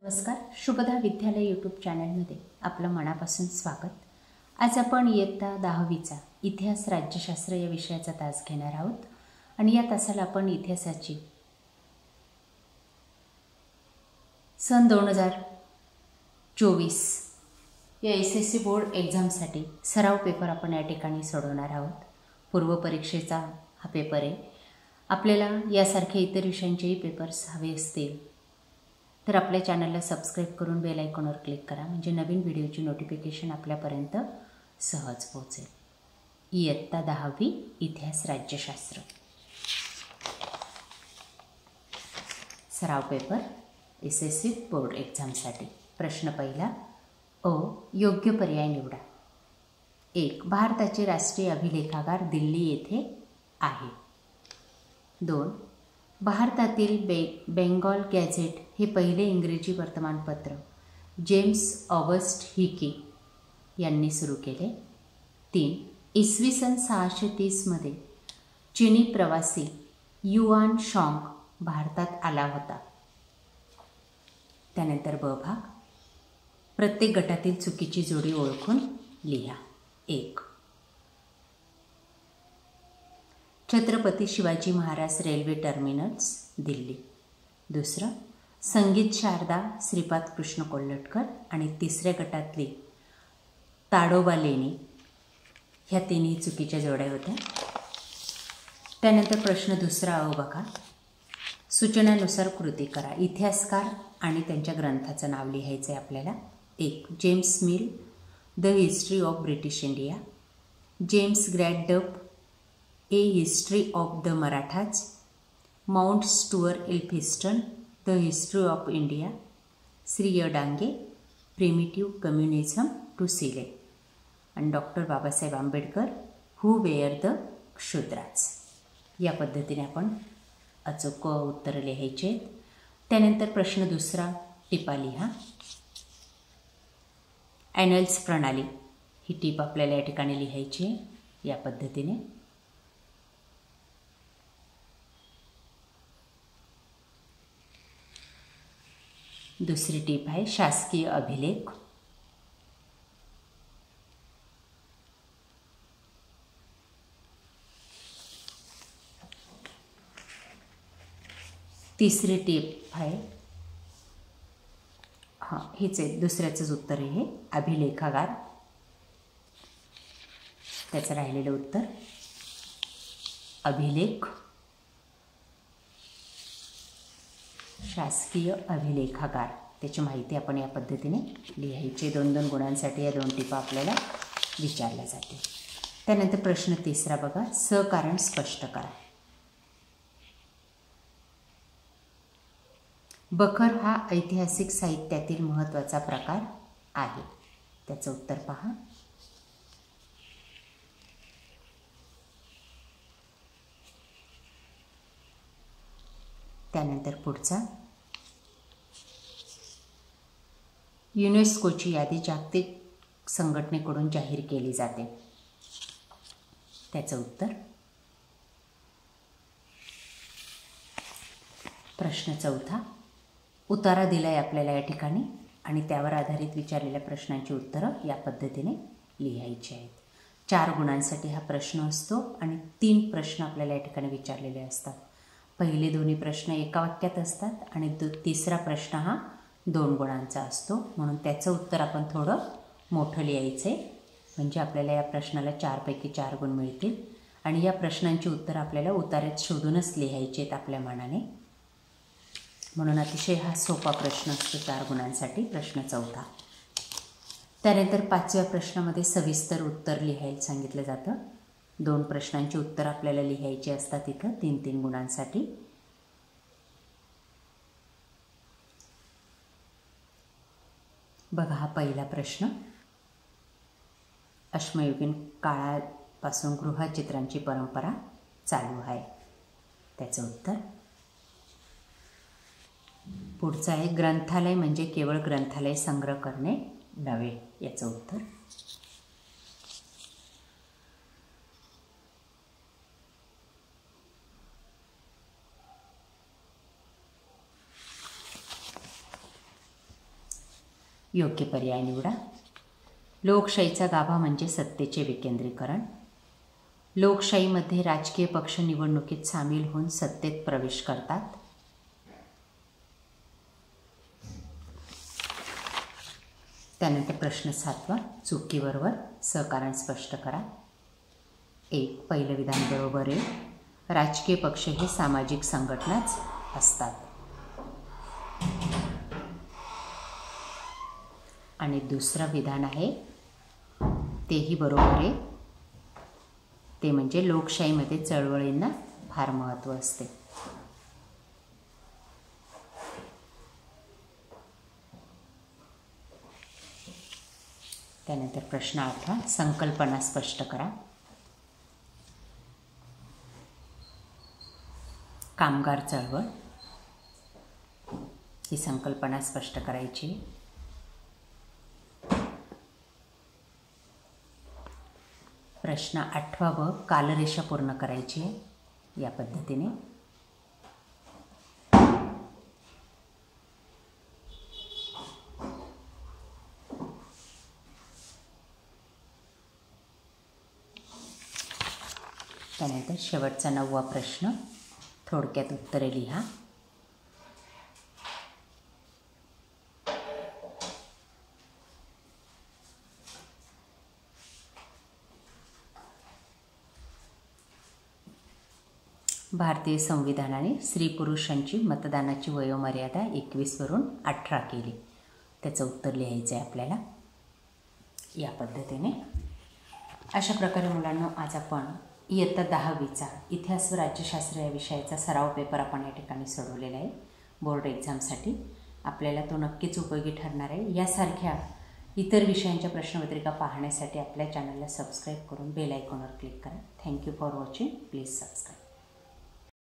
नमस्कार. शुभदा विद्यालय यूट्यूब चॅनलमध्ये आपलं मनापासून स्वागत. आज आपण इयत्ता 10वीचा इतिहास राज्यशास्त्र या विषयाचा तास घेणार आहोत आणि या तासाला आपण इतिहासाची सन 2024 या SSC बोर्ड एक्झामसाठी सराव पेपर आपण या ठिकाणी सोडवणार आहोत. पूर्वपरीक्षेचा हा पेपर आहे. आपल्याला यासारखे इतर विषयांचेही पेपर्स हवे असतील तर आपल्या चॅनलला सबस्क्राईब करून बेल आयकॉनवर क्लिक करा, म्हणजे नवीन व्हिडिओची नोटिफिकेशन आपल्यापर्यंत सहज पोहोचेल. इयत्ता 10वी इतिहास राज्यशास्त्र सराव पेपर SSC बोर्ड एक्झामसाठी. प्रश्न पहिला अ. योग्य पर्याय निवडा. 1. भारताचे राष्ट्रीय अभिलेखागार दिल्ली येथे आहे. 2. भारतातील बेंगॉल गॅझेट हे पहिले इंग्रजी वर्तमानपत्र जेम्स ऑगस्ट हिके यांनी सुरू केले. 3. इसवी सन 630 चीनी प्रवासी युआन शॉंग भारतात आला होता. त्यानंतर ब भाग. प्रत्येक गटातील चुकीची जोडी ओळखून लिहा. 1. Chhatrapati Shivaji Maharaj railway terminus Delhi. 2. संगीत शारदा श्रीपाद कृष्ण कोल्हटकर. आणि तिसऱ्या गटातली ताडोबा लेणी. ह्या तिन्ही चुकीच्या जोड्या होत्या. त्यानंतर प्रश्न दुसरा अ बघा. सूचनानुसार कृती करा. इतिहासकार आणि त्यांच्या ग्रंथाचं नाव लिहायचं आहे आपल्याला. 1. James Mill the history of British India. James Grant Duff a history of the Marathas. Mount Stuart Elphinstone the history of India. Shri य डांगे प्रिमिटिव्ह कम्युनिझम टू सिले. आणि doctor Babasaheb Ambedkar who were the Shudras. या पद्धतीने आपण अचूक उत्तरं लिहायचे आहेत. त्यानंतर प्रश्न दुसरा टिपा लिहा. ॲनल्स प्रणाली ही टीप आपल्याला या ठिकाणी लिहायची आहे या पद्धतीने. दुसरी टीप आहे शासकीय अभिलेख. तिसरी टीप आहे हीच आहे, दुसऱ्याचंच उत्तर आहे हे, अभिलेखागार. त्याचं राहिलेलं उत्तर अभिलेख, शासकीय अभिलेखागार. त्याची माहिती आपण या पद्धतीने लिहायची. 2-2 गुणांसाठी या 2 टिपा आपल्याला विचारल्या जाते. त्यानंतर प्रश्न तिसरा बघा. सकारण स्पष्ट करा. बखर हा ऐतिहासिक साहित्यातील महत्त्वाचा प्रकार आहे. त्याचं उत्तर पहा. त्यानंतर पुढचा. युनेस्कोची यादी जागतिक संघटनेकडून जाहीर केली जाते. त्याचं उत्तर. प्रश्न चौथा. उतारा दिलाय आपल्याला या ठिकाणी आणि त्यावर आधारित विचारलेल्या प्रश्नांची उत्तरं या पद्धतीने लिहायची आहेत. 4 गुणांसाठी हा प्रश्न असतो आणि 3 प्रश्न आपल्याला या ठिकाणी विचारलेले असतात. पहिले दोन्ही प्रश्न एका वाक्यात असतात आणि तिसरा प्रश्न हा 2 गुणांचा असतो. म्हणून त्याचं उत्तर आपण थोडं मोठं लिहायचं आहे, म्हणजे आपल्याला या प्रश्नाला 4 पैकी 4 गुण मिळतील. आणि या प्रश्नांची उत्तरं आपल्याला उतार्यात शोधूनच लिहायची आहेत आपल्या मनाने. म्हणून अतिशय हा सोपा प्रश्न असतो 4 गुणांसाठी, प्रश्न चौथा. त्यानंतर 5व्या प्रश्नामध्ये सविस्तर उत्तर लिहायला सांगितलं जातं. 2 प्रश्नांची उत्तर आपल्याला लिहायची असतात इथं 3-3 गुणांसाठी. बघा हा पहिला प्रश्न. अश्मयुगीन काळापासून गृहचित्रांची परंपरा चालू आहे. त्याचं उत्तर. पुढचं आहे ग्रंथालय म्हणजे केवळ ग्रंथालय संग्रह करणे नव्हे. याचं उत्तर. योग्य पर्याय निवडा. लोकशाहीचा गाभा म्हणजे सत्तेचे विकेंद्रीकरण. लोकशाहीमध्ये राजकीय पक्ष निवडणुकीत सामील होऊन सत्तेत प्रवेश करतात. त्यानंतर प्रश्न 7वा, चुकीबरोबर सहकारण स्पष्ट करा. 1. पहिलं विधान बरोबर आहे. राजकीय पक्ष हे सामाजिक संघटनाच असतात. आणि दुसरं विधान आहे तेही बरोबर आहे. ते म्हणजे लोकशाहीमध्ये चळवळींना फार महत्त्व असते. त्यानंतर प्रश्न 8वा, संकल्पना स्पष्ट करा. कामगार चळवळ ही संकल्पना स्पष्ट करायची. प्रश्न 8वा व कालरेषा पूर्ण करायची आहे या पद्धतीने. त्यानंतर शेवटचा 9वा प्रश्न, थोडक्यात उत्तरे लिहा. भारतीय संविधानाने स्त्री पुरुषांची मतदानाची वयोमर्यादा 21 वरून 18 केली. त्याचं उत्तर लिहायचं आहे आपल्याला या पद्धतीने. अशा प्रकारे मुलांना आज आपण इयत्ता 10वीचा इतिहास व राज्यशास्त्र या विषयाचा सराव पेपर आपण या ठिकाणी सोडवलेला आहे बोर्ड एक्झामसाठी. आपल्याला तो नक्कीच उपयोगी ठरणार आहे. यासारख्या इतर विषयांच्या प्रश्नपत्रिका पाहण्यासाठी आपल्या चॅनलला सबस्क्राईब करून बेल आयकॉनवर क्लिक करा. Thank you for watching. Please subscribe.